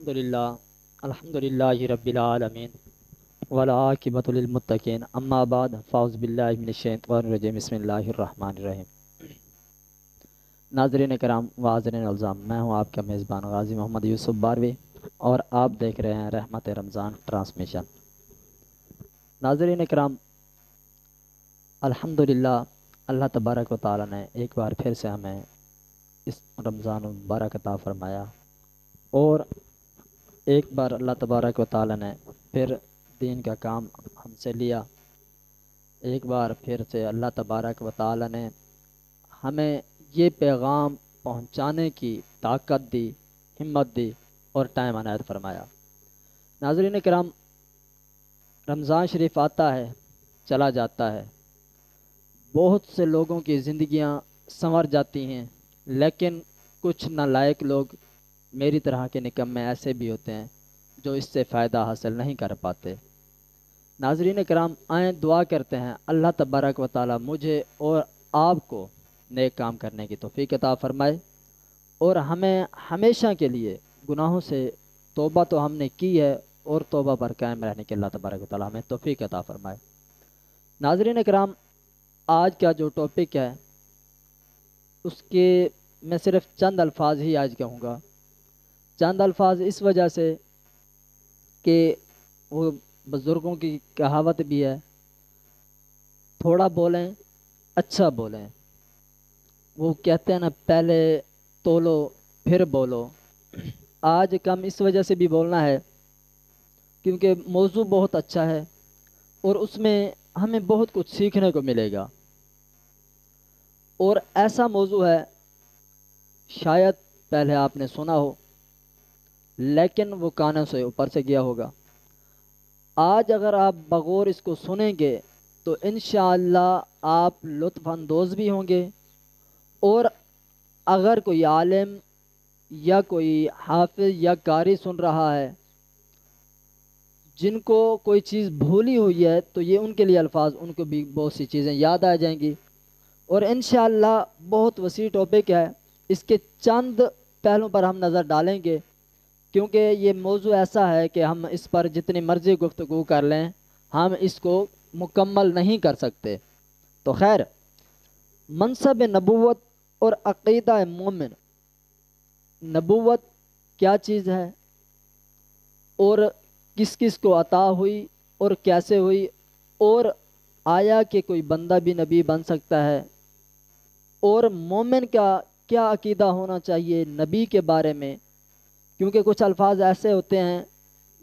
الحمدللہ رب العالمین والعاقبۃ للمتقین اما بعد فاعوذ باللہ من الشیطان الرجیم بسم اللہ الرحمن الرحیم۔ ناظرین کرام و حاضرین الزام، میں ہوں آپ کا میزبان غازی محمد یوسف باروی اور آپ دیکھ رہے ہیں رحمت رمضان ٹرانسمیشن۔ ناظرین کرام، الحمدللہ اللہ تبارک و تعالی نے ایک بار پھر سے ہمیں اس رمضان المبارک عطا فرمایا، اور ایک بار اللہ تبارک و تعالی نے پھر دین کا کام ہم سے لیا۔ ایک بار پھر سے اللہ تبارک و تعالی نے ہمیں یہ پیغام پہنچانے کی طاقت دی، ہمت دی اور ٹائم عنایت فرمایا۔ ناظرین کرام، رمضان شریف آتا ہے، چلا جاتا ہے، بہت سے لوگوں کی زندگیاں سنور جاتی ہیں، لیکن کچھ نالائق لوگ، میری طرح کے نکمے ایسے بھی ہوتے ہیں جو اس سے فائدہ حاصل نہیں کر پاتے۔ ناظرین کرام، آئیں دعا کرتے ہیں اللہ تبارک و تعالی مجھے اور آپ کو نیک کام کرنے کی توفیق عطا فرمائے، اور ہمیں ہمیشہ کے لیے گناہوں سے توبہ تو ہم نے کی ہے، اور توبہ پر قائم رہنے کے اللہ تبارک و تعالی ہمیں توفیق عطا فرمائے۔ ناظرین کرام، آج کا جو ٹاپک ہے اس کے میں صرف چند الفاظ ہی آج کہوں گا۔ چند الفاظ اس وجہ سے کہ وہ بزرگوں کی کہاوت بھی ہے، تھوڑا بولیں اچھا بولیں۔ وہ کہتے ہیں نا، پہلے تولو پھر بولو۔ آج کم اس وجہ سے بھی بولنا ہے کیونکہ موضوع بہت اچھا ہے اور اس میں ہمیں بہت کچھ سیکھنے کو ملے گا، اور ایسا موضوع ہے شاید پہلے آپ نے سنا ہو لیکن وہ کانوں سے اوپر سے گیا ہوگا۔ آج اگر آپ بغور اس کو سنیں گے تو انشاءاللہ آپ لطف اندوز بھی ہوں گے، اور اگر کوئی عالم یا کوئی حافظ یا قاری سن رہا ہے جن کو کوئی چیز بھولی ہوئی ہے تو یہ ان کے لیے الفاظ، ان کو بھی بہت سی چیزیں یاد آ جائیں گی، اور انشاءاللہ بہت وسیع ٹاپک ہے۔ اس کے چند پہلوں پر ہم نظر ڈالیں گے کیونکہ یہ موضوع ایسا ہے کہ ہم اس پر جتنی مرضی گفتگو کر لیں ہم اس کو مکمل نہیں کر سکتے۔ تو خیر، منصب نبوت اور عقیدہ مومن۔ نبوت کیا چیز ہے اور کس کس کو عطا ہوئی اور کیسے ہوئی، اور آیا کہ کوئی بندہ بھی نبی بن سکتا ہے، اور مومن کا کیا عقیدہ ہونا چاہیے نبی کے بارے میں، کیونکہ کچھ الفاظ ایسے ہوتے ہیں،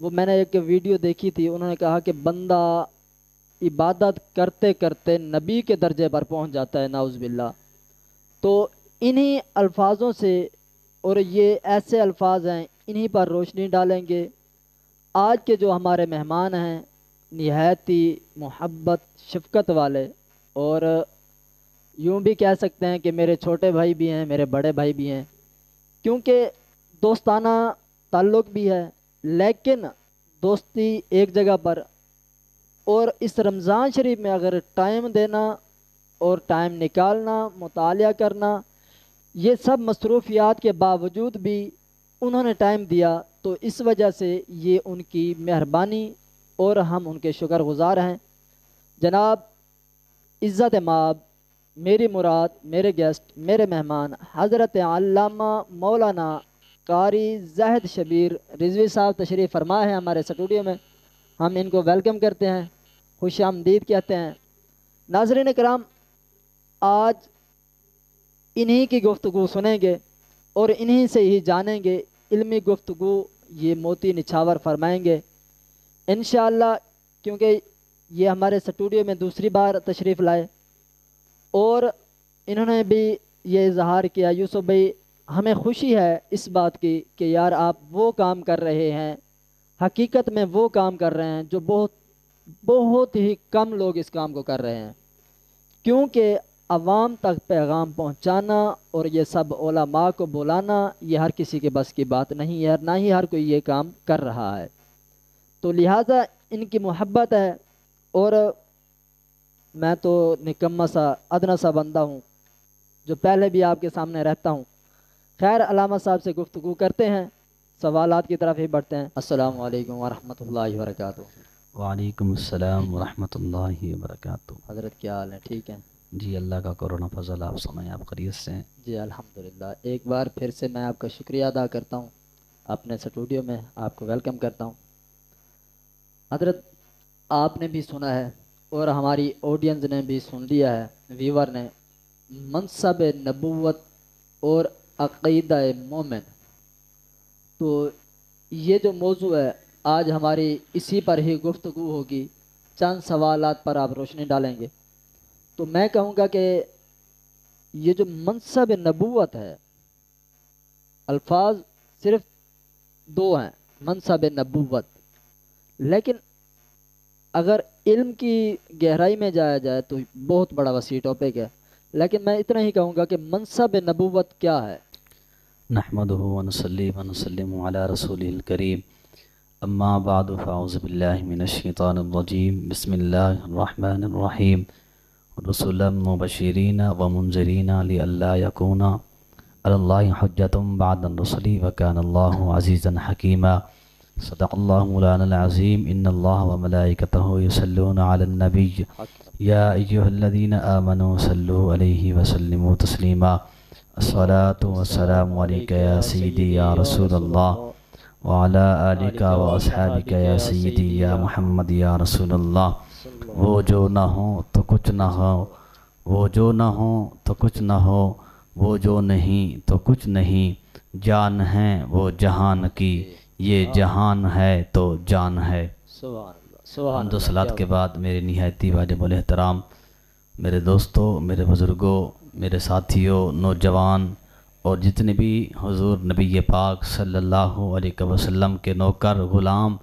وہ میں نے ایک ویڈیو دیکھی تھی، انہوں نے کہا کہ بندہ عبادت کرتے کرتے نبی کے درجے پر پہنچ جاتا ہے، نعوذ باللہ۔ تو انہی الفاظوں سے، اور یہ ایسے الفاظ ہیں، انہی پر روشنی ڈالیں گے۔ آج کے جو ہمارے مہمان ہیں نہایت ہی محبت شفقت والے، اور یوں بھی کہہ سکتے ہیں کہ میرے چھوٹے بھائی بھی ہیں، میرے بڑے بھائی بھی ہیں، کیونکہ دوستانہ تعلق بھی ہے، لیکن دوستی ایک جگہ پر، اور اس رمضان شریف میں اگر ٹائم دینا اور ٹائم نکالنا، مطالعہ کرنا، یہ سب مصروفیات کے باوجود بھی انہوں نے ٹائم دیا، تو اس وجہ سے یہ ان کی مہربانی اور ہم ان کے شکر گزار ہیں۔ جناب عزت مآب، میری مراد، میرے گیسٹ، میرے مہمان حضرت علامہ مولانا قاری زاہد شبیر رضوی صاحب تشریف فرما ہے ہمارے اسٹوڈیو میں۔ ہم ان کو ویلکم کرتے ہیں، خوش آمدید کہتے ہیں۔ ناظرین کرام، آج انہی کی گفتگو سنیں گے اور انہی سے ہی جانیں گے، علمی گفتگو یہ موتی نچھاور فرمائیں گے انشاءاللہ، کیونکہ یہ ہمارے اسٹوڈیو میں دوسری بار تشریف لائے، اور انہوں نے بھی یہ اظہار کیا، یوسف بھائی ہمیں خوشی ہے اس بات کی کہ یار آپ وہ کام کر رہے ہیں، حقیقت میں وہ کام کر رہے ہیں جو بہت ہی کم لوگ اس کام کو کر رہے ہیں، کیونکہ عوام تک پیغام پہنچانا اور یہ سب علماء کو بلانا یہ ہر کسی کے بس کی بات نہیں ہے، نہ ہی ہر کوئی یہ کام کر رہا ہے، تو لہٰذا ان کی محبت ہے، اور میں تو نکما سا ادنا سا بندہ ہوں جو پہلے بھی آپ کے سامنے رہتا ہوں۔ خیر، علامہ صاحب سے گفتگو کرتے ہیں۔ سوالات کی طرف ہی بڑھتے ہیں۔ السلام علیکم ورحمۃ اللہ وبرکاتہ۔ وعلیکم السلام ورحمۃ اللہ وبرکاتہ۔ حضرت کیا حال ہے؟ ٹھیک ہیں؟ جی اللہ کا کرم و فضل، آپ سنائیں، آپ خیریت سے ہیں؟ جی الحمدللہ۔ ایک بار پھر سے میں آپ کا شکریہ ادا کرتا ہوں، اپنے اسٹوڈیو میں آپ کو ویلکم کرتا ہوں۔ حضرت آپ نے بھی سنا ہے اور ہماری آڈینس نے بھی سن لیا ہے، ویور نے، منصب نبوت اور عقیدہ مومن۔ تو یہ جو موضوع ہے آج ہماری اسی پر ہی گفتگو ہوگی، چند سوالات پر آپ روشنی ڈالیں گے۔ تو میں کہوں گا کہ یہ جو منصب نبوت ہے، الفاظ صرف دو ہیں، منصب نبوت، لیکن اگر علم کی گہرائی میں جایا جائے تو بہت بڑا وسیع ٹاپک ہے، لیکن میں اتنا ہی کہوں گا کہ منصب نبوت کیا ہے۔ نحمدہ ونصلی ونسلم علی رسولہ الکریم، اما بعد فاعوذ باللہ من الشیطان الرجیم، بسم اللہ الرحمن الرحیم، رسولا مبشرین ومنذرین لئلا یکون علی اللہ حجۃ بعد الرسل وکان اللہ عزیزا حکیما۔ صدق اللہ مولانا العظیم۔ ان اللہ وملائکتہ یصلون علی النبی یا ایہا الذین آمنوا صلوا علیہ وسلموا تسلیما۔ الصلاة والسلام علیکہ یا سیدی یا رسول اللہ وعلی آلک و اصحابک یا سیدی یا محمد یا رسول اللہ۔ وہ جو نہ ہو تو کچھ نہ ہو، وہ جو نہ ہو تو کچھ نہ ہو، وہ جو نہیں تو کچھ نہیں، جان ہے وہ جہان کی، یہ جہان ہے تو جان ہے۔ سبحان اللہ، سبحان حمد و اللہ۔ صلوات کے بعد میرے نہایتی واجب الاحترام میرے دوستوں، میرے بزرگوں، میرے ساتھیوں، نوجوان اور جتنے بھی حضور نبی پاک صلی اللہ علیہ وسلم کے نوکر غلام،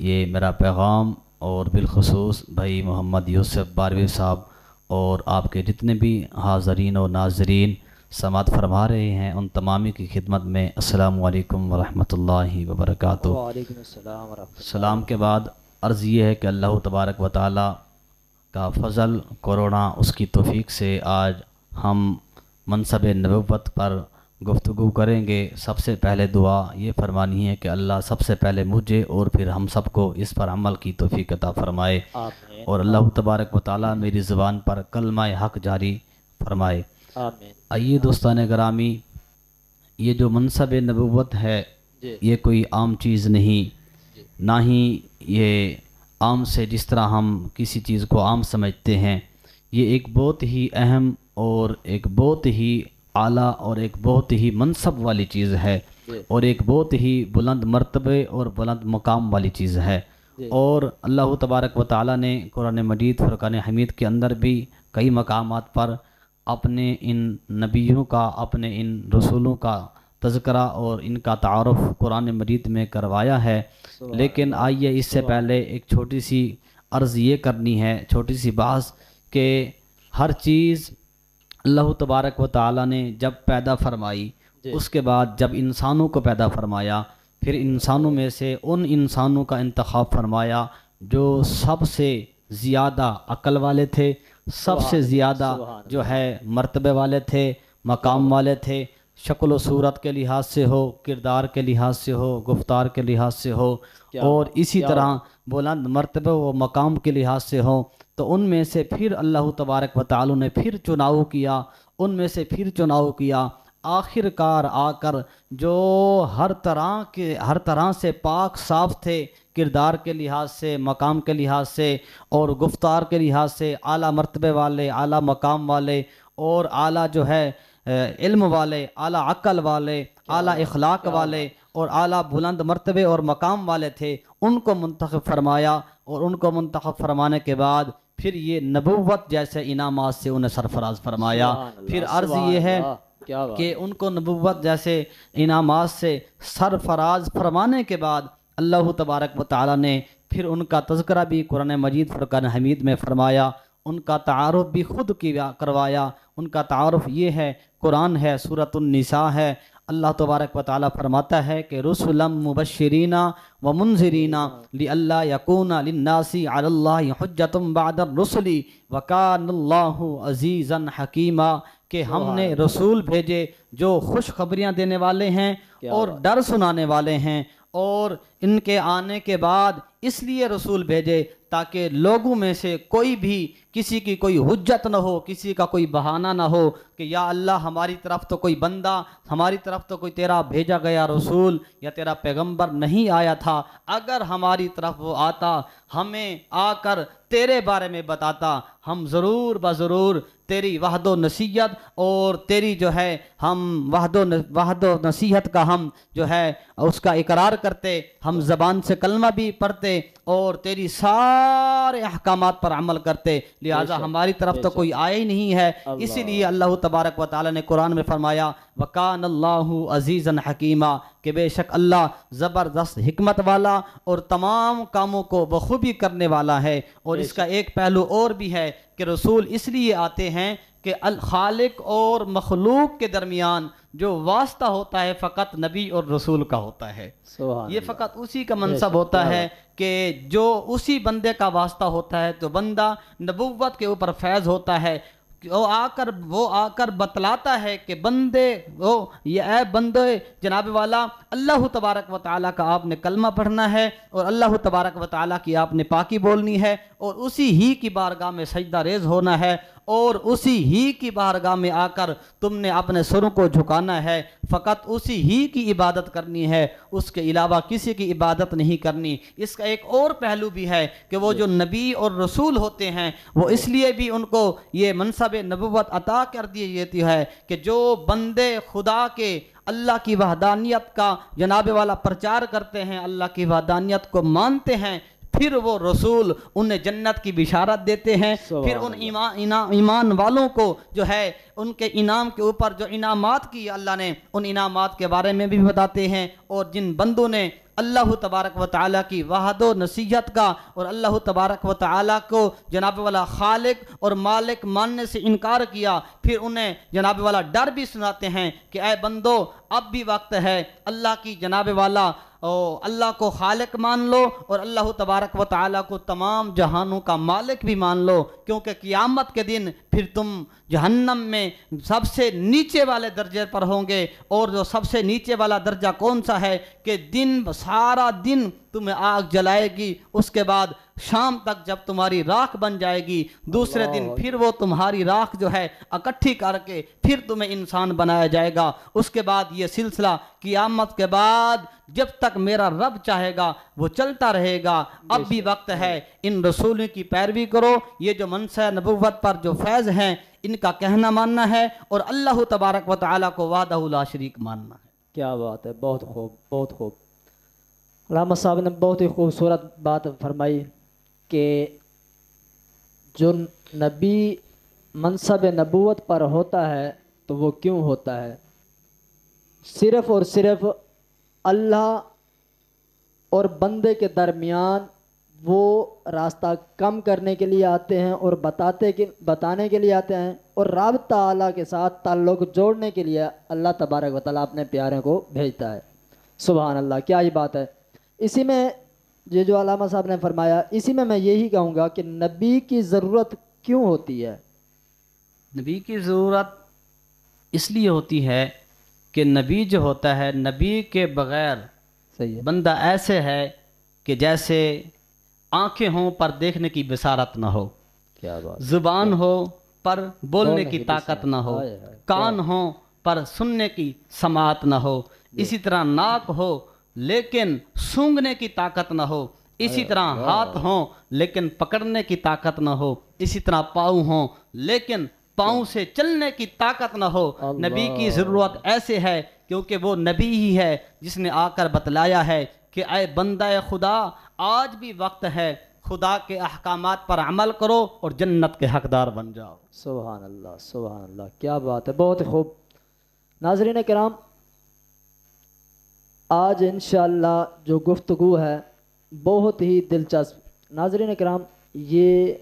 یہ میرا پیغام اور بالخصوص بھائی محمد یوسف باروی صاحب اور آپ کے جتنے بھی حاضرین و ناظرین سماعت فرما رہے ہیں، ان تمامی کی خدمت میں السلام علیکم ورحمۃ اللہ وبرکاتہ۔ وعلیکم السلام ورحمۃ اللہ۔ سلام کے بعد عرض یہ ہے کہ اللہ تبارک و تعالی کا فضل، کروڑا اس کی توفیق سے آج ہم منصب نبوت پر گفتگو کریں گے۔ سب سے پہلے دعا یہ فرمانی ہے کہ اللہ سب سے پہلے مجھے اور پھر ہم سب کو اس پر عمل کی توفیق عطا فرمائے، آمین، اور اللہ تبارک و تعالی میری زبان پر کلمہ حق جاری فرمائے۔ آمین۔ آئیے دوستان گرامی، یہ جو منصب نبوت ہے جی یہ کوئی عام چیز نہیں، نہ ہی یہ عام سے جس طرح ہم کسی چیز کو عام سمجھتے ہیں، یہ ایک بہت ہی اہم اور ایک بہت ہی اعلیٰ اور ایک بہت ہی منصب والی چیز ہے، جی اور ایک بہت ہی بلند مرتبے اور بلند مقام والی چیز ہے۔ جی اور اللہ تبارک و تعالیٰ نے قرآن مجید فرقان حمید کے اندر بھی کئی مقامات پر اپنے ان نبیوں کا، اپنے ان رسولوں کا تذکرہ اور ان کا تعارف قرآن مجید میں کروایا ہے۔ لیکن آئیے اس سے پہلے ایک چھوٹی سی عرض یہ کرنی ہے، چھوٹی سی بات، کہ ہر چیز اللہ تبارک و تعالیٰ نے جب پیدا فرمائی، اس کے بعد جب انسانوں کو پیدا فرمایا، پھر انسانوں میں سے ان انسانوں کا انتخاب فرمایا جو سب سے زیادہ عقل والے تھے، سب سے زیادہ جو ہے مرتبے والے تھے، مقام والے تھے، شکل و صورت کے لحاظ سے ہو، کردار کے لحاظ سے ہو، گفتار کے لحاظ سے ہو، اور اسی طرح بلند مرتبہ و مقام کے لحاظ سے ہو۔ تو ان میں سے پھر اللہ تبارک و تعالی نے پھر چناؤ کیا، ان میں سے پھر چناؤ کیا، آخر کار آ کر جو ہر طرح سے پاک صاف تھے، کردار کے لحاظ سے، مقام کے لحاظ سے اور گفتار کے لحاظ سے، اعلیٰ مرتبے والے، اعلیٰ مقام والے اور اعلیٰ جو ہے علم والے، اعلیٰ عقل والے، اعلیٰ اخلاق والے اور اعلیٰ بلند مرتبے اور مقام والے تھے، ان کو منتخب فرمایا، اور ان کو منتخب فرمانے کے بعد پھر یہ نبوت جیسے انعامات سے انہیں سرفراز فرمایا۔ پھر عرض یہ ہے کہ ان کو نبوت جیسے انعامات سے سرفراز فرمانے کے بعد اللہ تبارک و تعالی نے پھر ان کا تذکرہ بھی قرآن مجید فرقان حمید میں فرمایا، ان کا تعارف بھی خود کروایا۔ ان کا تعارف یہ ہے، قرآن ہے، سورۃ النساء ہے، اللہ تبارک و تعالی فرماتا ہے کہ رسلا مبشرین ومنذرین لئلا یکون للناس علی اللہ حجۃ بعد الرسل وکان اللہ عزیزا حکیما، کہ ہم نے رسول بھیجے جو خوشخبریاں دینے والے ہیں اور ڈر سنانے والے ہیں، اور ان کے آنے کے بعد اس لیے رسول بھیجے تاکہ لوگوں میں سے کوئی بھی کسی کی کوئی حجت نہ ہو، کسی کا کوئی بہانہ نہ ہو کہ یا اللہ ہماری طرف تو کوئی بندہ، ہماری طرف تو کوئی تیرا بھیجا گیا رسول یا تیرا پیغمبر نہیں آیا تھا، اگر ہماری طرف وہ آتا ہمیں آ کر تیرے بارے میں بتاتا، ہم ضرور بضرور تیری وحد و نصیحت اور تیری جو ہے ہم وحد و نصیحت کا ہم جو ہے اس کا اقرار کرتے، ہم زبان سے کلمہ بھی پڑھتے اور تیری سارے احکامات پر عمل کرتے، لہٰذا ہماری طرف تو کوئی آیا ہی نہیں ہے۔ اسی لیے اللہ تبارک و تعالیٰ نے قرآن میں فرمایا وَقَانَ اللَّهُ عَزِيزًا حَكِيمًا، کہ بے شک اللہ زبردست حکمت والا اور تمام کاموں کو بخوبی کرنے والا ہے۔ اور اس کا ایک پہلو اور بھی ہے کہ رسول اس لیے آتے ہیں کہ الخالق اور مخلوق کے درمیان جو واسطہ ہوتا ہے فقط نبی اور رسول کا ہوتا ہے، یہ فقط اسی کا منصب ہوتا ہے کہ جو اسی بندے کا واسطہ ہوتا ہے تو بندہ نبوت کے اوپر فیض ہوتا ہے، وہ آ کر بتلاتا ہے کہ بندے یہ اے بندے جناب والا اللہ تبارک و تعالیٰ کا آپ نے کلمہ پڑھنا ہے اور اللہ تبارک و تعالیٰ کی آپ نے پاکی بولنی ہے اور اسی ہی کی بارگاہ میں سجدہ ریز ہونا ہے اور اسی ہی کی بارگاہ میں آ کر تم نے اپنے سروں کو جھکانا ہے، فقط اسی ہی کی عبادت کرنی ہے، اس کے علاوہ کسی کی عبادت نہیں کرنی۔ اس کا ایک اور پہلو بھی ہے کہ وہ جو نبی اور رسول ہوتے ہیں وہ اس لیے بھی ان کو یہ منصب نبوت عطا کر دی جاتی ہے کہ جو بندے خدا کے اللہ کی وحدانیت کا جناب والا پرچار کرتے ہیں، اللہ کی وحدانیت کو مانتے ہیں، پھر وہ رسول انہیں جنت کی بشارت دیتے ہیں، پھر ان ایمان والوں کو جو ہے ان کے انعام کے اوپر جو انعامات کی اللہ نے ان انعامات کے بارے میں بھی بتاتے ہیں، اور جن بندوں نے اللہ تبارک و تعالیٰ کی وحد و نصیحت کا اور اللہ تبارک و تعالیٰ کو جناب والا خالق اور مالک ماننے سے انکار کیا، پھر انہیں جناب والا ڈر بھی سناتے ہیں کہ اے بندو اب بھی وقت ہے، اللہ کی جناب والا اللہ کو خالق مان لو اور اللہ تبارک و تعالیٰ کو تمام جہانوں کا مالک بھی مان لو، کیونکہ قیامت کے دن پھر تم جہنم میں سب سے نیچے والے درجے پر ہوں گے، اور جو سب سے نیچے والا درجہ کون سا ہے کہ سارا دن تمہیں آگ جلائے گی، اس کے بعد شام تک جب تمہاری راکھ بن جائے گی، دوسرے دن پھر وہ تمہاری راکھ جو ہے اکٹھی کر کے پھر تمہیں انسان بنایا جائے گا۔ اس کے بعد یہ سلسلہ قیامت کے بعد جب تک میرا رب چاہے گا وہ چلتا رہے گا۔ اب بھی وقت ہے ان رسولوں کی پیروی کرو، یہ جو منصب نبوت پر جو فیض ہیں ان کا کہنا ماننا ہے اور اللہ تبارک و تعالیٰ کو وحدہ لا شریک ماننا ہے۔ کیا بات ہے، بہت خوب بہت خوب۔ علامہ صاحب نے بہت ہی خوبصورت بات فرمائی کہ جو نبی منصب نبوت پر ہوتا ہے تو وہ کیوں ہوتا ہے؟ صرف اور صرف اللہ اور بندے کے درمیان وہ راستہ کم کرنے کے لیے آتے ہیں اور بتانے کے لیے آتے ہیں، اور رابطہ اللہ کے ساتھ تعلق جوڑنے کے لیے اللہ تبارک و تعالیٰ اپنے پیارے کو بھیجتا ہے۔ سبحان اللہ، کیا ہی بات ہے۔ اسی میں یہ جو علامہ صاحب نے فرمایا، اسی میں یہی کہوں گا کہ نبی کی ضرورت کیوں ہوتی ہے؟ نبی کی ضرورت اس لیے ہوتی ہے کہ نبی جو ہوتا ہے، نبی کے بغیر صحیح ہے، بندہ ایسے ہے کہ جیسے آنکھیں ہوں پر دیکھنے کی بصارت نہ ہو، کیا بات، زبان ہو پر بولنے کی طاقت نہ ہو، کان ہوں پر سننے کی سماعت نہ ہو، اسی طرح ناک ہو لیکن سونگھنے کی طاقت نہ ہو، اسی طرح ہاتھ ہوں لیکن پکڑنے کی طاقت نہ ہو، اسی طرح پاؤں ہوں لیکن پاؤں سے چلنے کی طاقت نہ ہو۔ نبی کی ضرورت ایسے ہے کیونکہ وہ نبی ہی ہے جس نے آ کر بتلایا ہے کہ اے بندہ خدا، آج بھی وقت ہے، خدا کے احکامات پر عمل کرو اور جنت کے حقدار بن جاؤ۔ سبحان اللہ سبحان اللہ، کیا بات ہے، بہت خوب۔ ناظرین کرام، آج انشاءاللہ جو گفتگو ہے بہت ہی دلچسپ۔ ناظرین کرام، یہ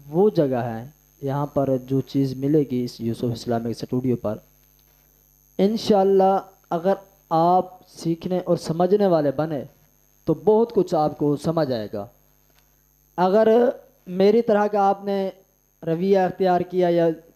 وہ جگہ ہے یہاں پر جو چیز ملے گی اس یوسف اسلامک اسٹوڈیو پر، انشاءاللہ اگر آپ سیکھنے اور سمجھنے والے بنے تو بہت کچھ آپ کو سمجھ آئے گا۔ اگر میری طرح کا آپ نے رویہ اختیار کیا یا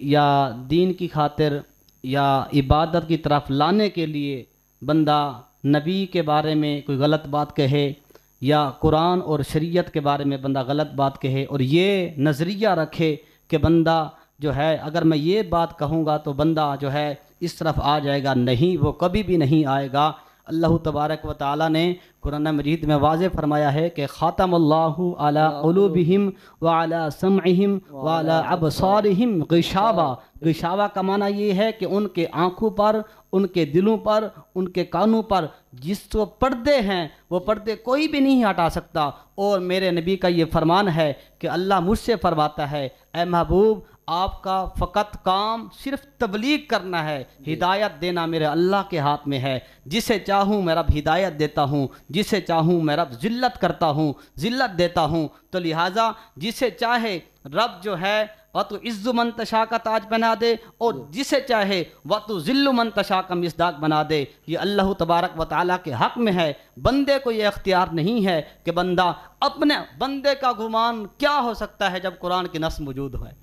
یا دین کی خاطر یا عبادت کی طرف لانے کے لیے بندہ نبی کے بارے میں کوئی غلط بات کہے یا قرآن اور شریعت کے بارے میں بندہ غلط بات کہے اور یہ نظریہ رکھے کہ بندہ جو ہے اگر میں یہ بات کہوں گا تو بندہ جو ہے اس طرف آ جائے گا، نہیں، وہ کبھی بھی نہیں آئے گا۔ اللہ تبارک و تعالیٰ نے قرآن مجید میں واضح فرمایا ہے کہ خاتم اللہ علی قلوبہم وعلی سمعہم وعلی ابصارہم غشاوہ۔ غشاوہ کا معنی یہ ہے کہ ان کے آنکھوں پر، ان کے دلوں پر، ان کے کانوں پر جس وہ پردے ہیں وہ پردے کوئی بھی نہیں ہٹا سکتا۔ اور میرے نبی کا یہ فرمان ہے کہ اللہ مجھ سے فرماتا ہے اے محبوب آپ کا فقط کام صرف تبلیغ کرنا ہے، ہدایت دینا میرے اللہ کے ہاتھ میں ہے۔ جسے چاہوں میں رب ہدایت دیتا ہوں، جسے چاہوں میں رب ذلت کرتا ہوں، ذلت دیتا ہوں۔ تو لہٰذا جسے چاہے رب جو ہے وَتُعِزُّ مَن تَشَاء کا تاج بنا دے اور جسے چاہے وَتُذِلُّ مَن تَشَاء کا مصداق بنا دے۔ یہ اللہ تبارک و تعالیٰ کے حق میں ہے، بندے کو یہ اختیار نہیں ہے کہ بندہ اپنے بندے کا گمان کیا ہو سکتا ہے جب قرآن کی نص موجود ہے،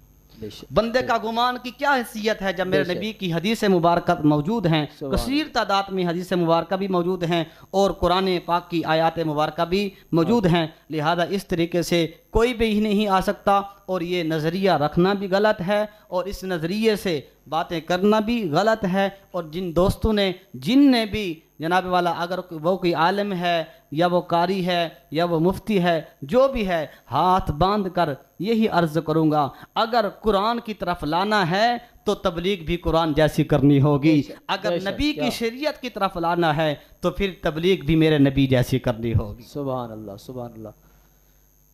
بندے کا گمان کی کیا حیثیت ہے جب میرے نبی کی حدیث مبارکہ موجود ہیں، کثیر تعداد میں حدیث مبارکہ بھی موجود ہیں اور قرآن پاک کی آیات مبارکہ بھی موجود ہیں۔ لہذا اس طریقے سے کوئی بھی نہیں آ سکتا اور یہ نظریہ رکھنا بھی غلط ہے اور اس نظریے سے باتیں کرنا بھی غلط ہے۔ اور جن دوستوں نے جن نے بھی جناب والا اگر وہ کوئی عالم ہے یا وہ قاری ہے یا وہ مفتی ہے جو بھی ہے، ہاتھ باندھ کر یہی عرض کروں گا اگر قرآن کی طرف لانا ہے تو تبلیغ بھی قرآن جیسی کرنی ہوگی، اگر نبی کی شریعت کی طرف لانا ہے تو پھر تبلیغ بھی میرے نبی جیسی کرنی ہوگی۔ سبحان اللہ، سبحان اللہ۔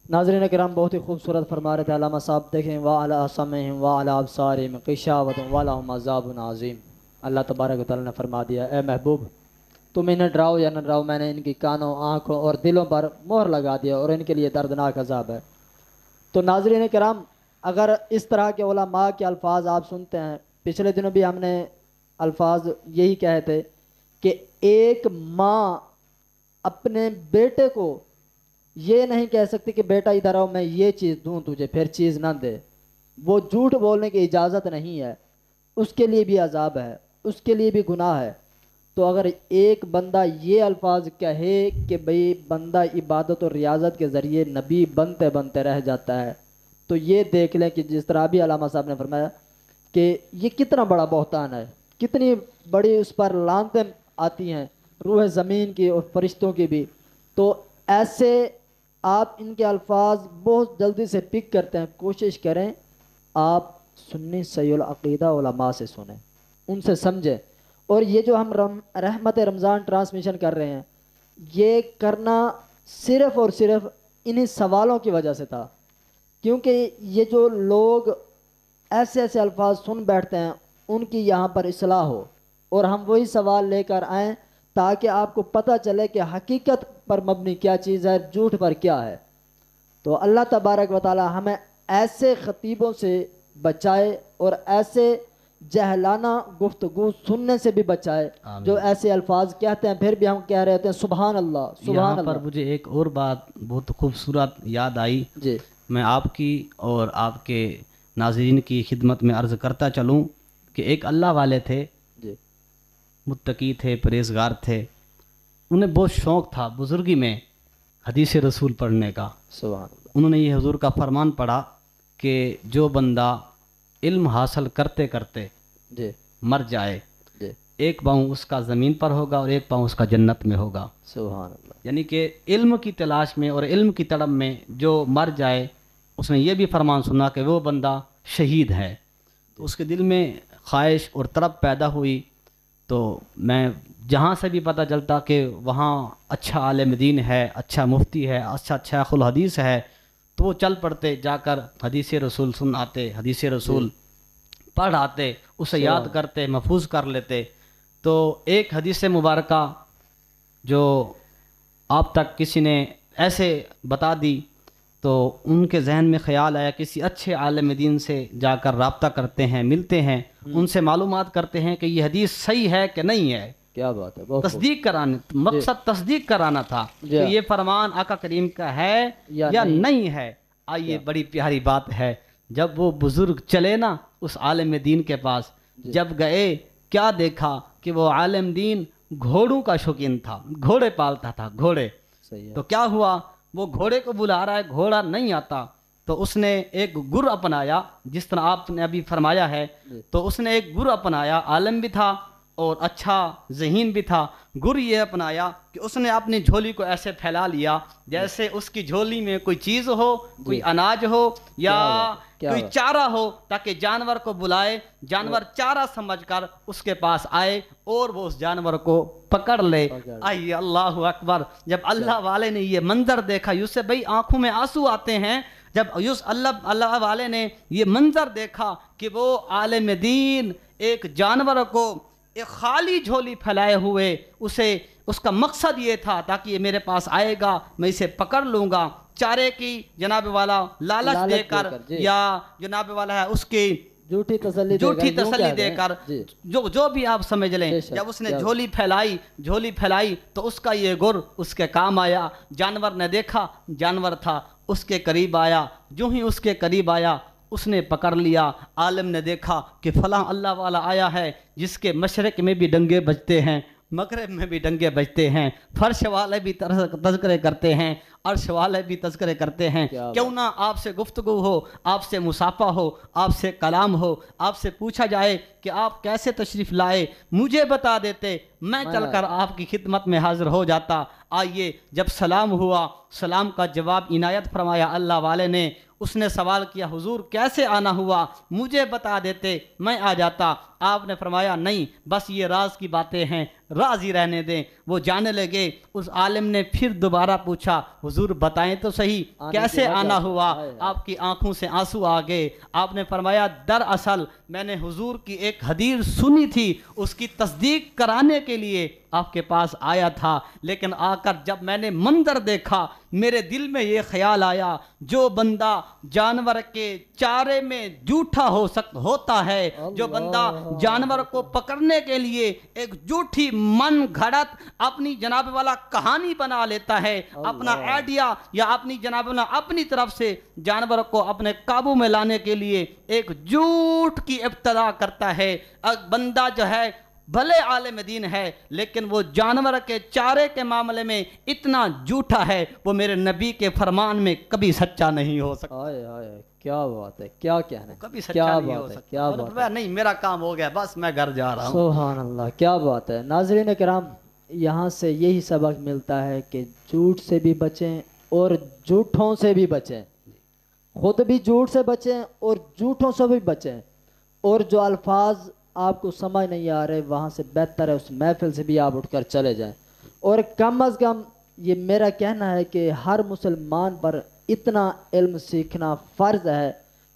ناظرین کرام بہت ہی خوبصورت فرما رہے تھے علامہ صاحب، دیکھیں وَعَلَىٰ سَمْعِهِمْ وَعَلَىٰ أَبْصَارِهِمْ غِشَاوَةٌ وَلَهُمْ عَذَابٌ عَظِيمٌ۔ اللہ تبارک و تعالیٰ نے فرما دیا اے محبوب تم انہیں ڈراؤ یا نہ ڈراؤ، میں نے ان کی کانوں، آنکھوں اور دلوں پر مہر لگا دیا اور ان کے لیے دردناک عذاب ہے۔ تو ناظرین کرام اگر اس طرح کے علماء کے الفاظ آپ سنتے ہیں، پچھلے دنوں بھی ہم نے الفاظ یہی کہے تھے کہ ایک ماں اپنے بیٹے کو یہ نہیں کہہ سکتی کہ بیٹا ادھر آؤ میں یہ چیز دوں تجھے پھر چیز نہ دے، وہ جھوٹ بولنے کی اجازت نہیں ہے، اس کے لیے بھی عذاب ہے، اس کے لیے بھی گناہ ہے۔ تو اگر ایک بندہ یہ الفاظ کہے کہ بھئی بندہ عبادت اور ریاضت کے ذریعے نبی بنتے بنتے رہ جاتا ہے، تو یہ دیکھ لیں کہ جس طرح بھی علامہ صاحب نے فرمایا کہ یہ کتنا بڑا بہتان ہے، کتنی بڑی اس پر لعنتیں آتی ہیں روح زمین کی اور فرشتوں کی بھی۔ تو ایسے آپ ان کے الفاظ بہت جلدی سے پک کرتے ہیں، کوشش کریں آپ سنی صحیح العقیدہ علماء سے سنیں، ان سے سمجھیں۔ اور یہ جو ہم رحمت رمضان ٹرانسمیشن کر رہے ہیں یہ کرنا صرف اور صرف انہی سوالوں کی وجہ سے تھا، کیونکہ یہ جو لوگ ایسے ایسے الفاظ سن بیٹھتے ہیں ان کی یہاں پر اصلاح ہو اور ہم وہی سوال لے کر آئیں تاکہ آپ کو پتہ چلے کہ حقیقت پر مبنی کیا چیز ہے، جھوٹ پر کیا ہے۔ تو اللہ تبارک و تعالی ہمیں ایسے خطیبوں سے بچائے اور ایسے جہلانہ گفتگو سننے سے بھی بچائے جو ایسے الفاظ کہتے ہیں پھر بھی ہم کہہ رہے ہوتے ہیں سبحان اللہ سبحان اللہ۔ یہاں پر مجھے ایک اور بات بہت خوبصورت یاد آئی، جی میں آپ کی اور آپ کے ناظرین کی خدمت میں عرض کرتا چلوں کہ ایک اللہ والے تھے، جی متقی تھے، پرہیزگار تھے، انہیں بہت شوق تھا بزرگی میں حدیث رسول پڑھنے کا۔ سبحان اللہ۔ انہوں نے یہ حضور کا فرمان پڑھا کہ جو بندہ علم حاصل کرتے کرتے جی مر جائے جی ایک پاؤں اس کا زمین پر ہوگا اور ایک پاؤں اس کا جنت میں ہوگا۔ سبحان اللہ۔ یعنی کہ علم کی تلاش میں اور علم کی طلب میں جو مر جائے، اس نے یہ بھی فرمان سنا کہ وہ بندہ شہید ہے۔ تو اس کے دل میں خواہش اور طلب پیدا ہوئی، تو میں جہاں سے بھی پتہ چلتا کہ وہاں اچھا عالم دین ہے، اچھا مفتی ہے، اچھا شیخ الحدیث ہے، تو وہ چل پڑتے، جا کر حدیث رسول سن آتے، حدیث رسول پڑھ آتے، اسے یاد کرتے، محفوظ کر لیتے۔ تو ایک حدیث مبارکہ جو آپ تک کسی نے ایسے بتا دی تو ان کے ذہن میں خیال آیا کسی اچھے عالم دین سے جا کر رابطہ کرتے ہیں، ملتے ہیں، ان سے معلومات کرتے ہیں کہ یہ حدیث صحیح ہے کہ نہیں ہے۔ کیا بات ہے، بہت تصدیق کرانے، مقصد تصدیق کرانا تھا کہ یہ فرمان آقا کریم کا ہے یا نہیں ہے۔ آئیے بڑی پیاری بات ہے، جب وہ بزرگ چلے نا اس عالم دین کے پاس. جب گئے کیا دیکھا کہ وہ عالم دین گھوڑوں کا شوقین تھا, گھوڑے پالتا تھا, گھوڑے. صحیح ہے. تو کیا ہوا, وہ گھوڑے کو بلا رہا ہے, گھوڑا نہیں آتا, تو اس نے ایک گر اپنایا, جس طرح آپ نے ابھی فرمایا ہے. تو اس نے ایک گر اپنایا, عالم بھی تھا اور اچھا ذہین بھی تھا. گر یہ اپنایا کہ اس نے اپنی جھولی کو ایسے پھیلا لیا جیسے اس کی جھولی میں کوئی چیز ہو, کوئی اناج ہو یا کوئی چارہ ہو, تاکہ جانور کو بلائے, جانور چارہ سمجھ کر اس کے پاس آئے اور وہ اس جانور کو پکڑ لے. آئیے اللہ اکبر. جب اللہ والے نے یہ منظر دیکھا, یوسف بھائی آنکھوں میں آنسو آتے ہیں, جب اللہ والے نے یہ منظر دیکھا کہ وہ عالم دین ایک جانور کو ایک خالی جھولی پھیلائے ہوئے, اس کا مقصد یہ تھا تاکہ یہ میرے پاس آئے گا, میں اسے پکڑ لوں گا, چارے کی جناب والا لالچ دے کر یا جناب والا ہے اس کی جھوٹی تسلی دے کر, جو بھی آپ سمجھ لیں. جب اس نے جھولی پھیلائی تو اس کا یہ گر اس کے کام آیا. جانور نے دیکھا, جانور تھا, اس کے قریب آیا, جو ہی اس کے قریب آیا اس نے پکڑ لیا. عالم نے دیکھا کہ فلاں اللہ والا آیا ہے جس کے مشرق میں بھی ڈنگے بجتے ہیں, مغرب میں بھی ڈنگے بجتے ہیں, فرش والے بھی تذکرے کرتے ہیں, عرش والے بھی تذکرے کرتے ہیں. کیوں نہ آپ سے گفتگو ہو, آپ سے مصافحہ ہو, آپ سے کلام ہو, آپ سے پوچھا جائے کہ آپ کیسے تشریف لائے, مجھے بتا دیتے, میں چل کر آپ کی خدمت میں حاضر ہو جاتا. آئیے, جب سلام ہوا, سلام کا جواب عنایت فرمایا اللہ والے نے. اس نے سوال کیا حضور کیسے آنا ہوا, مجھے بتا دیتے, میں آ جاتا. آپ نے فرمایا نہیں, بس یہ راز کی باتیں ہیں, راز ہی رہنے دیں. وہ جانے لگے. اس عالم نے پھر دوبارہ پوچھا حضور بتائیں تو صحیح کیسے آنا ہوا. آپ کی آنکھوں سے آنسو آ گئے. آپ نے فرمایا دراصل میں نے حضور کی ایک حدیث سنی تھی, اس کی تصدیق کرانے کے لیے آپ کے پاس آیا تھا, لیکن آ کر جب میں نے منظر دیکھا میرے دل میں یہ خیال آیا, جو بندہ جانور کے چارے میں جھوٹا ہوتا ہے, جو بندہ جانور کو پکڑنے کے لیے ایک جھوٹی من گھڑت اپنی جناب والا کہانی بنا لیتا ہے, اپنا آئیڈیا یا اپنی جناب والا اپنی طرف سے جانور کو اپنے قابو میں لانے کے لیے ایک جھوٹ کی ابتدا کرتا ہے. بندہ جو ہے بھلے عالم دین ہے لیکن وہ جانور کے چارے کے معاملے میں اتنا جھوٹا ہے, وہ میرے نبی کے فرمان میں کبھی سچا نہیں ہو سکتا. کیا بات ہے, کیا کہنا ہے, کبھی سچا نہیں ہو سکتا. نہیں میرا کام ہو گیا, بس میں گھر جا رہا ہوں. سبحان اللہ, کیا بات ہے. ناظرین کرام, یہاں سے یہی سبق ملتا ہے کہ جھوٹ سے بھی بچیں اور جھوٹوں سے بھی بچیں, خود بھی جھوٹ سے بچیں اور جھوٹوں سے بھی بچیں. اور جو الفاظ آپ کو سمجھ نہیں آ رہے, وہاں سے بہتر ہے اس محفل سے بھی آپ اٹھ کر چلے جائیں. اور کم از کم یہ میرا کہنا ہے کہ ہر مسلمان پر اتنا علم سیکھنا فرض ہے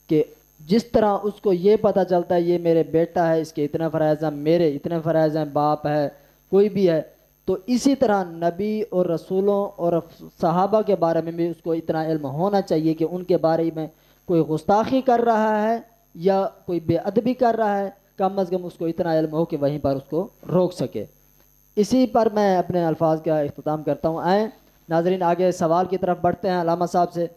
کہ جس طرح اس کو یہ پتہ چلتا ہے یہ میرے بیٹا ہے, اس کے اتنے فرائض ہیں, میرے اتنے فرائض ہیں, باپ ہے, کوئی بھی ہے, تو اسی طرح نبی اور رسولوں اور صحابہ کے بارے میں بھی اس کو اتنا علم ہونا چاہیے کہ ان کے بارے میں کوئی گستاخی کر رہا ہے یا کوئی بے ادبی کر رہا ہے, کم از کم اس کو اتنا علم ہو کہ وہیں پر اس کو روک سکے. اسی پر میں اپنے الفاظ کا اختتام کرتا ہوں. آئیں ناظرین آگے سوال کی طرف بڑھتے ہیں علامہ صاحب سے.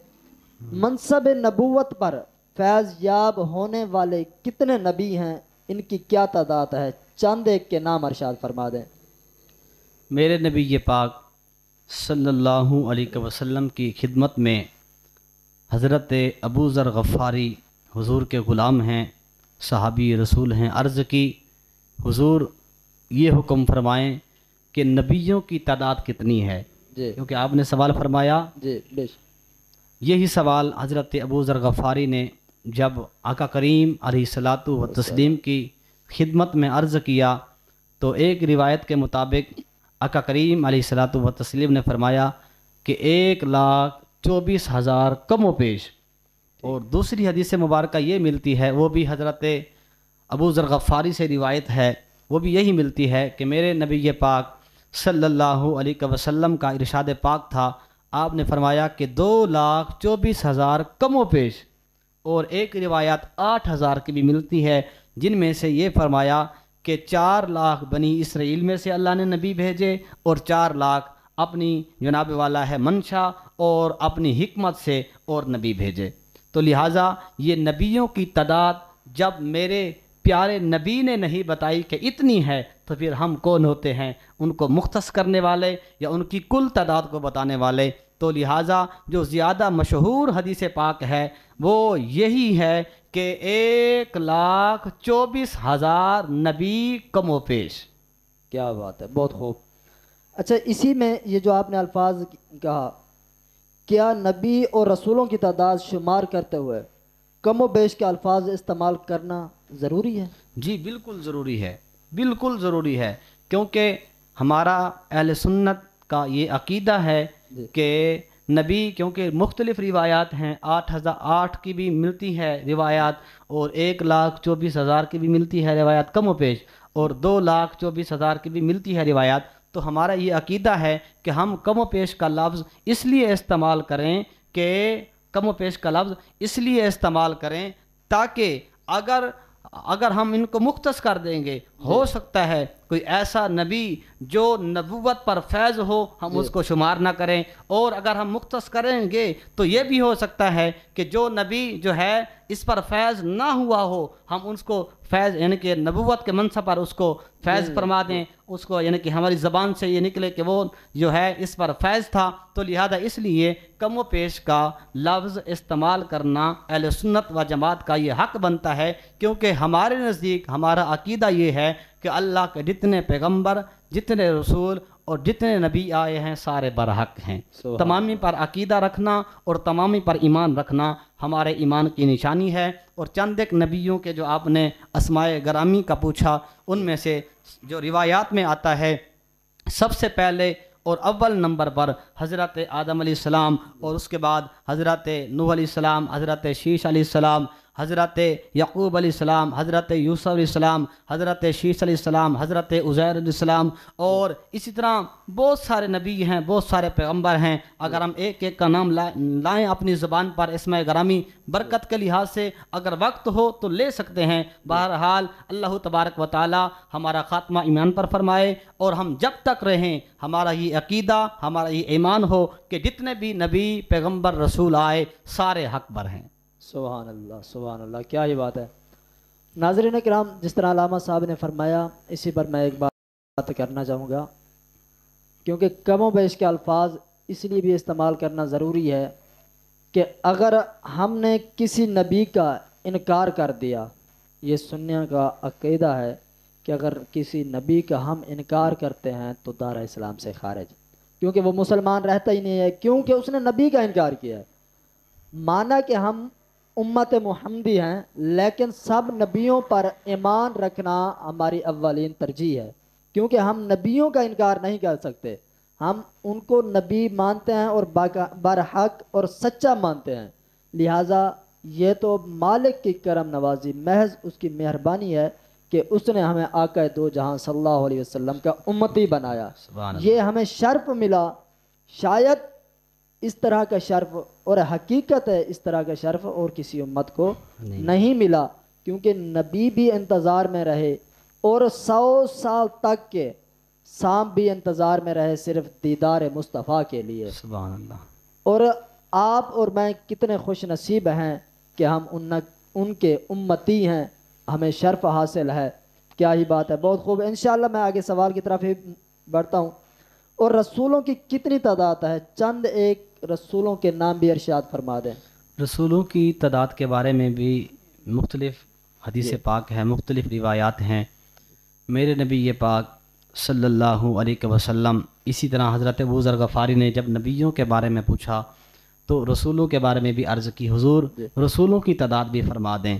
منصب نبوت پر فیض یاب ہونے والے کتنے نبی ہیں, ان کی کیا تعداد ہے, چند ایک کے نام ارشاد فرما دیں. میرے نبی پاک صلی اللہ علیہ وسلم کی خدمت میں حضرت ابو ذر غفاری حضور کے غلام ہیں, صحابی رسول ہیں. عرض کی حضور یہ حکم فرمائیں کہ نبیوں کی تعداد کتنی ہے, کیونکہ آپ نے سوال فرمایا. یہی سوال حضرت ابو ذر غفاری نے جب آقا کریم علیہ الصلاۃ والتسلیم کی خدمت میں عرض کیا تو ایک روایت کے مطابق آقا کریم علیہ الصلاۃ والتسلیم نے فرمایا کہ 1,24,000 کم و بیش. اور دوسری حدیث مبارکہ یہ ملتی ہے, وہ بھی حضرت ابو ذر غفاری سے روایت ہے, وہ بھی یہی ملتی ہے کہ میرے نبی پاک صلی اللہ علیہ وسلم کا ارشاد پاک تھا, آپ نے فرمایا کہ 2,24,000 کم و بیش. اور ایک روایت 8,000 کی بھی ملتی ہے, جن میں سے یہ فرمایا کہ 4 لاکھ بنی اسرائیل میں سے اللہ نے نبی بھیجے اور 4 لاکھ اپنی جناب والا ہے منشا اور اپنی حکمت سے اور نبی بھیجے. تو لہٰذا یہ نبیوں کی تعداد جب میرے پیارے نبی نے نہیں بتائی کہ اتنی ہے تو پھر ہم کون ہوتے ہیں ان کو مختص کرنے والے یا ان کی کل تعداد کو بتانے والے؟ تو لہٰذا جو زیادہ مشہور حدیث پاک ہے وہ یہی ہے کہ 1,24,000 نبی کم و پیش۔ کیا بات ہے، بہت خوب۔ اچھا، اسی میں یہ جو آپ نے الفاظ کہا، کیا نبی اور رسولوں کی تعداد شمار کرتے ہوئے کم و بیش کے الفاظ استعمال کرنا ضروری ہے؟ جی بالکل ضروری ہے، بالکل ضروری ہے، کیونکہ ہمارا اہل سنت کا یہ عقیدہ ہے کہ نبی، کیونکہ مختلف روایات ہیں، 8,008 کی بھی ملتی ہے روایات، اور 1,24,000 کی بھی ملتی ہے روایات کم و بیش، اور 2,24,000 کی بھی ملتی ہے روایات۔ تو ہمارا یہ عقیدہ ہے کہ ہم کم و بیش کا لفظ اس لیے استعمال کریں کہ کم و بیش کا لفظ اس لیے استعمال کریں تاکہ اگر ہم ان کو مختص کر دیں گے، ہو سکتا ہے کوئی ایسا نبی جو نبوت پر فیض ہو ہم اس کو شمار نہ کریں، اور اگر ہم مختص کریں گے تو یہ بھی ہو سکتا ہے کہ جو نبی جو ہے اس پر فیض نہ ہوا ہو ہم اس کو فیض یعنی کہ نبوت کے منصب پر اس کو فیض فرما دیں، اس کو یعنی کہ ہماری زبان سے یہ نکلے کہ وہ جو ہے اس پر فیض تھا۔ تو لہذا اس لیے کم و پیش کا لفظ استعمال کرنا اہل سنت و جماعت کا یہ حق بنتا ہے، کیونکہ ہمارے نزدیک ہمارا عقیدہ یہ ہے کہ اللہ کے جتنے پیغمبر، جتنے رسول اور جتنے نبی آئے ہیں سارے برحق ہیں۔ تمامی پر عقیدہ رکھنا اور تمامی پر ایمان رکھنا ہمارے ایمان کی نشانی ہے۔ اور چند ایک نبیوں کے جو آپ نے اسماء گرامی کا پوچھا، ان میں سے جو روایات میں آتا ہے، سب سے پہلے اور اول نمبر پر حضرت آدم علیہ السلام، اور اس کے بعد حضرت نوح علیہ السلام، حضرت شیش علیہ السلام، حضرت یعقوب علیہ السلام، حضرت یوسف علیہ السلام، حضرت شیش علیہ السلام، حضرت عزیر علیہ السلام، اور اسی طرح بہت سارے نبی ہیں، بہت سارے پیغمبر ہیں۔ اگر ہم ایک ایک کا نام لائیں اپنی زبان پر اسماء گرامی، برکت کے لحاظ سے اگر وقت ہو تو لے سکتے ہیں۔ بہرحال اللہ تبارک و تعالی ہمارا خاتمہ ایمان پر فرمائے، اور ہم جب تک رہیں ہمارا یہ عقیدہ، ہمارا یہ ایمان ہو کہ جتنے بھی نبی پیغمبر رسول آئے سارے حق بر ہیں۔ سبحان اللہ، سبحان اللہ، کیا یہ بات ہے۔ ناظرین کرام، جس طرح علامہ صاحب نے فرمایا، اسی پر میں ایک بات کرنا چاہوں گا، کیونکہ کم و بیش کے الفاظ اس لیے بھی استعمال کرنا ضروری ہے کہ اگر ہم نے کسی نبی کا انکار کر دیا، یہ سنیوں کا عقیدہ ہے کہ اگر کسی نبی کا ہم انکار کرتے ہیں تو دار اسلام سے خارج، کیونکہ وہ مسلمان رہتا ہی نہیں ہے، کیونکہ اس نے نبی کا انکار کیا ہے۔ مانا کہ ہم امت محمدی ہیں، لیکن سب نبیوں پر ایمان رکھنا ہماری اولین ترجیح ہے، کیونکہ ہم نبیوں کا انکار نہیں کر سکتے، ہم ان کو نبی مانتے ہیں اور برحق اور سچا مانتے ہیں۔ لہٰذا یہ تو مالک کی کرم نوازی، محض اس کی مہربانی ہے کہ اس نے ہمیں آقا دو جہاں صلی اللہ علیہ وسلم کا امتی بنایا، یہ ہمیں شرف ملا۔ شاید اس طرح کا شرف، اور حقیقت ہے اس طرح کا شرف اور کسی امت کو نہیں ملا، کیونکہ نبی بھی انتظار میں رہے، اور 100 سال تک کے سام بھی انتظار میں رہے صرف دیدار مصطفیٰ کے لیے۔ سبحان اللہ۔ اور آپ اور میں کتنے خوش نصیب ہیں کہ ہم ان کے امتی ہیں، ہمیں شرف حاصل ہے۔ کیا ہی بات ہے، بہت خوب۔ انشاءاللہ میں آگے سوال کی طرف ہی بڑھتا ہوں۔ اور رسولوں کی کتنی تعداد ہے؟ چند ایک رسولوں کے نام بھی ارشاد فرما دیں۔ رسولوں کی تعداد کے بارے میں بھی مختلف حدیث پاک ہیں، مختلف روایات ہیں۔ میرے نبی پاک صلی اللہ علیہ وسلم، اسی طرح حضرت ابو ذر غفاری نے جب نبیوں کے بارے میں پوچھا تو رسولوں کے بارے میں بھی عرض کی، حضور رسولوں کی تعداد بھی فرما دیں۔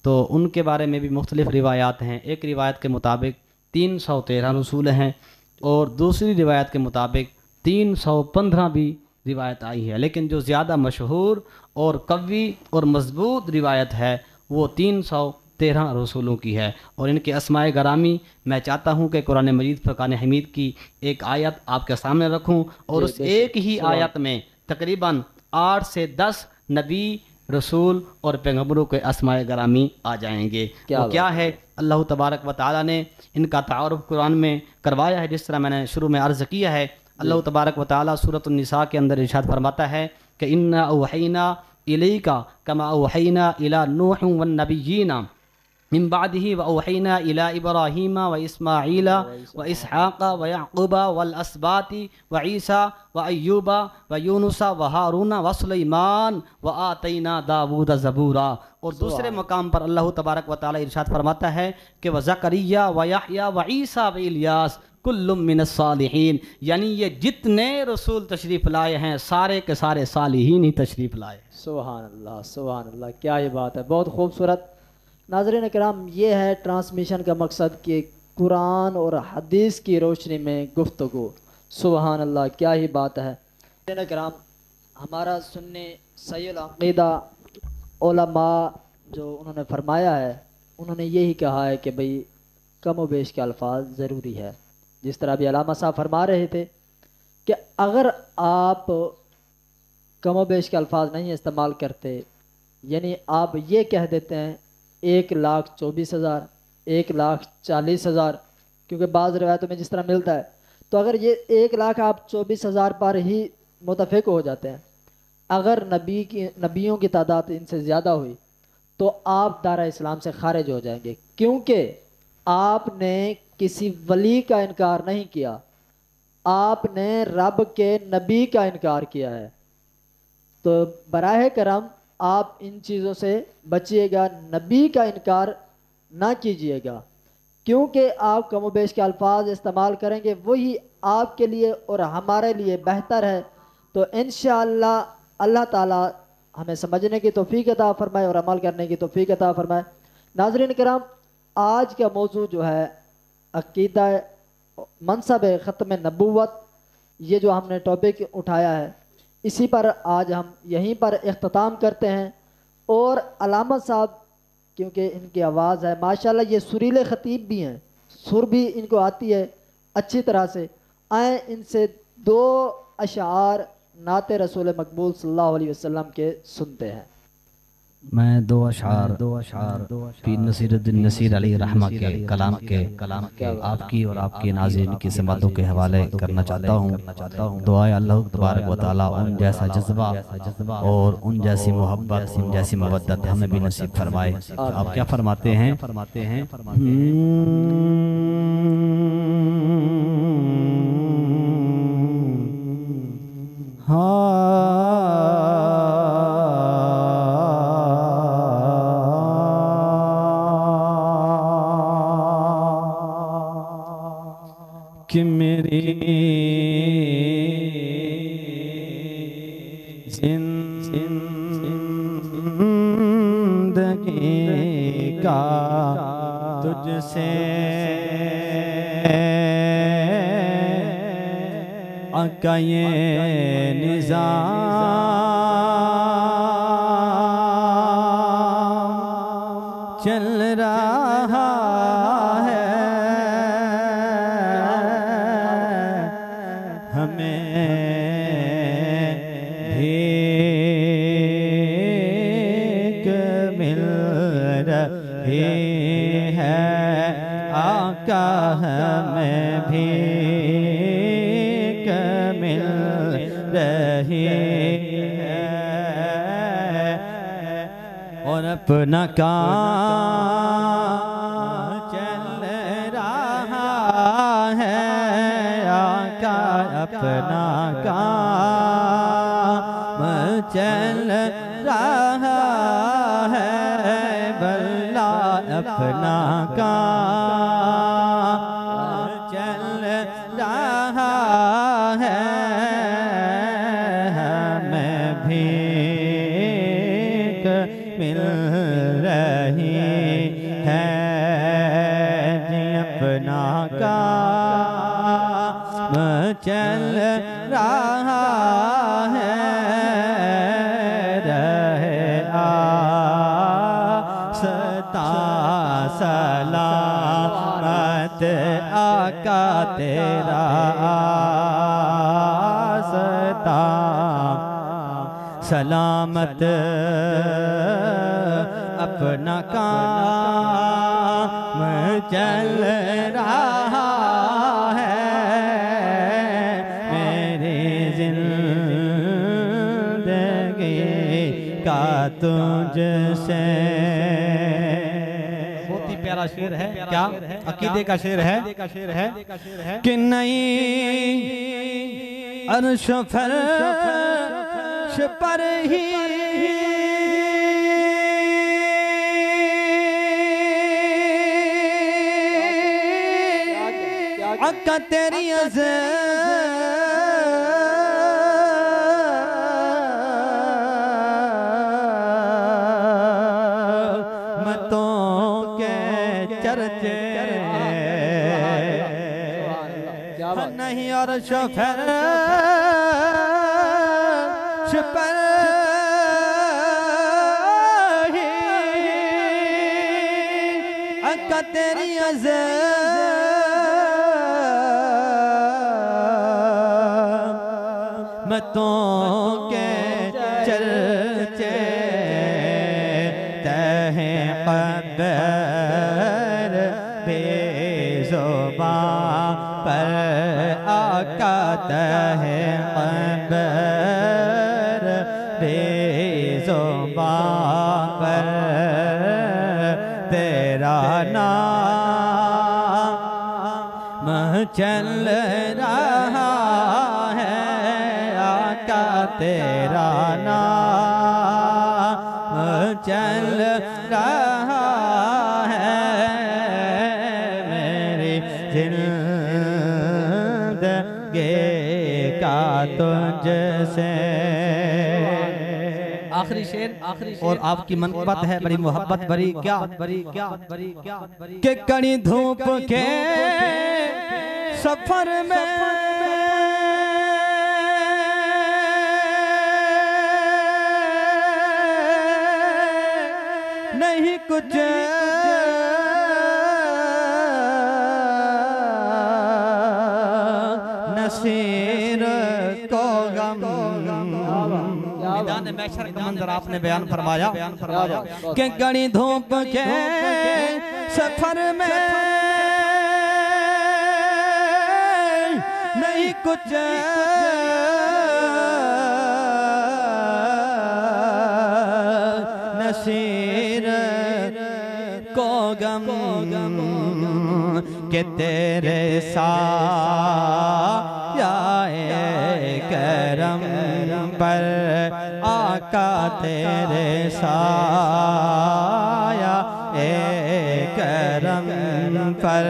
تو ان کے بارے میں بھی مختلف روایات ہیں۔ ایک روایت کے مطابق 313 رسول ہیں، اور دوسری روایت کے مطابق 315 بھی روایت آئی ہے، لیکن جو زیادہ مشہور اور قوی اور مضبوط روایت ہے وہ 313 رسولوں کی ہے۔ اور ان کے اسماء گرامی میں چاہتا ہوں کہ قرآن مجید فرقان حمید کی ایک آیت آپ کے سامنے رکھوں، اور اس ایک ہی آیت میں تقریباً 8 سے 10 نبی، رسول اور پیغمبروں کے اسماء گرامی آ جائیں گے۔ وہ کیا ہے؟ اللہ تبارک و تعالیٰ نے ان کا تعارف قرآن میں کروایا ہے، جس طرح میں نے شروع میں عرض کیا ہے۔ اللہ تبارک و تعالیٰ سورۃ النساء کے اندر ارشاد فرماتا ہے کہ اِنَّا أَوْحَيْنَا إِلَيْكَ كَمَا أَوْحَيْنَا إِلَى نُوحٍ وَالنَّبِيِّينَ من بعده وأوحينا إلى إبراهيم وإسماعيل وإسحاق ويعقوب والأسباط وعيسى وأيوب ويونس وهارون وسليمان وآتينا داود زبورا. اور دوسرے مقام پر اللہ تبارک و تعالی ارشاد فرماتا ہے کہ وزکریا ویحییٰ وعیسیٰ وإلیاس کل من الصالحین، یعنی یہ جتنے رسول تشریف لائے ہیں سارے کے سارے صالحین ہی تشریف لائے. سبحان اللہ سبحان اللہ، کیا یہ بات ہے، بہت خوبصورت. ناظرین کرام، یہ ہے ٹرانسمیشن کا مقصد کہ قرآن اور حدیث کی روشنی میں گفتگو. سبحان اللہ، کیا ہی بات ہے. ناظرین کرام، ہمارا سنی صحیح العقیدہ علماء جو انہوں نے فرمایا ہے، انہوں نے یہی کہا ہے کہ بھئی کم و بیش کے الفاظ ضروری ہے. جس طرح بھی علامہ صاحب فرما رہے تھے کہ اگر آپ کم و بیش کے الفاظ نہیں استعمال کرتے، یعنی آپ یہ کہہ دیتے ہیں 1,24,000 1,40,000، کیونکہ بعض روایتوں میں جس طرح ملتا ہے، تو اگر یہ 1,00,000 آپ 24,000 پر ہی متفق ہو جاتے ہیں، اگر نبیوں کی تعداد ان سے زیادہ ہوئی تو آپ دائرہ اسلام سے خارج ہو جائیں گے، کیونکہ آپ نے کسی ولی کا انکار نہیں کیا، آپ نے رب کے نبی کا انکار کیا ہے. تو براہ کرم آپ ان چیزوں سے بچیے گا، نبی کا انکار نہ کیجیے گا، کیونکہ آپ کم و بیش کے الفاظ استعمال کریں گے وہی آپ کے لیے اور ہمارے لیے بہتر ہے. تو انشاءاللہ اللہ تعالی ہمیں سمجھنے کی توفیق عطا فرمائے اور عمل کرنے کی توفیق عطا فرمائے. ناظرین کرام، آج کا موضوع جو ہے عقیدہ منصب ختم نبوت، یہ جو ہم نے ٹاپک اٹھایا ہے، اسی پر آج ہم یہیں پر اختتام کرتے ہیں. اور علامہ صاحب، کیونکہ ان کی آواز ہے ماشاءاللہ، یہ سریلے خطیب بھی ہیں، سر بھی ان کو آتی ہے اچھی طرح سے. آئیں ان سے 2 اشعار نعت رسول مقبول صلی اللہ علیہ وسلم کے سنتے ہیں. میں 2 اشعار پیر نصیر الدین نصیر علیہ رحمہ کے کلام کے آپ کی اور آپ کے ناظرین کی سماعتوں کے حوالے کرنا چاہتا ہوں. دعائے اللہ تبارک و تعالیٰ ان جیسا جذبہ اور ان جیسی محبت، ان جیسی مودت ہمیں بھی نصیب فرمائے. آپ کیا فرماتے ہیں؟ کہ میری زندگی کا تجھ سے آقا یہ نظام چل رہا ہے، ہمیں بھیک مل رہی ہے آقا، ہمیں بھیک مل رہی ہے. اور اپنا کام چل رہا ہے آقا، اپنا کام چل رہا ہے بلا، اپنا کام چل رہا ہے، ہمیں بھیک مل رہی ہے. جی اپنا کام چل رہا ہے، رہے آستا سلامت آقا تیرا آستا سلامت، اپنا کام چل رہا ہے، میری زندگی کا تجھ سے. پیارا شعر ہے، کیا عقیدے کا شعر ہے کہ نہیں عرش و فرش پر ہی آقا تیری عظمتوں کے چرچے نہیں عرش و فرش پر ہی آقا تیری عظمتوں کے چرچے تہ قبر بے زبان پر آقا تہ قبر بے زبان پر تیرا نام چل رہا ہے آقا تیرا نام چل رہا ہے میری زندگی کا تجھ سے آخری شعر اور آپ کی منقبت ہے بڑی محبت بری کیا کہ کڑی دھوپ کے سفر میں نہیں کچھ نصیر کو غم میدان محشر کا منظر آپ نے بیان فرمایا کہ کڑی دھوپ کے سفر میں نہیں کچھ نصیر کو غم کہ تیرے سایہ کرم پر آقا تیرے سایہ کرم پر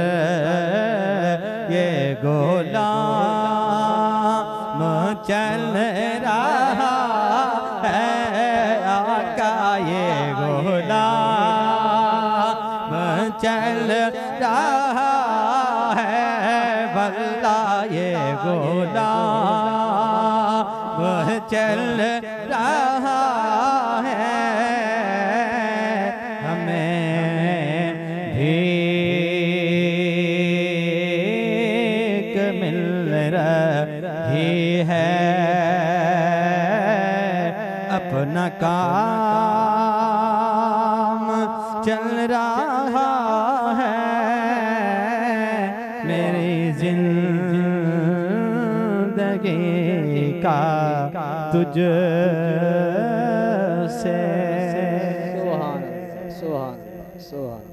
یہ غلام چل رہا ہے آقا یہ غلام چل رہا ہے واللہ یہ غلام چل رہا ہے ہمیں بھیک مل رہی ہے اپنا کام چل رہا ہے میری زندگی کا تجھ سے سبحان اللہ سبحان اللہ سبحان اللہ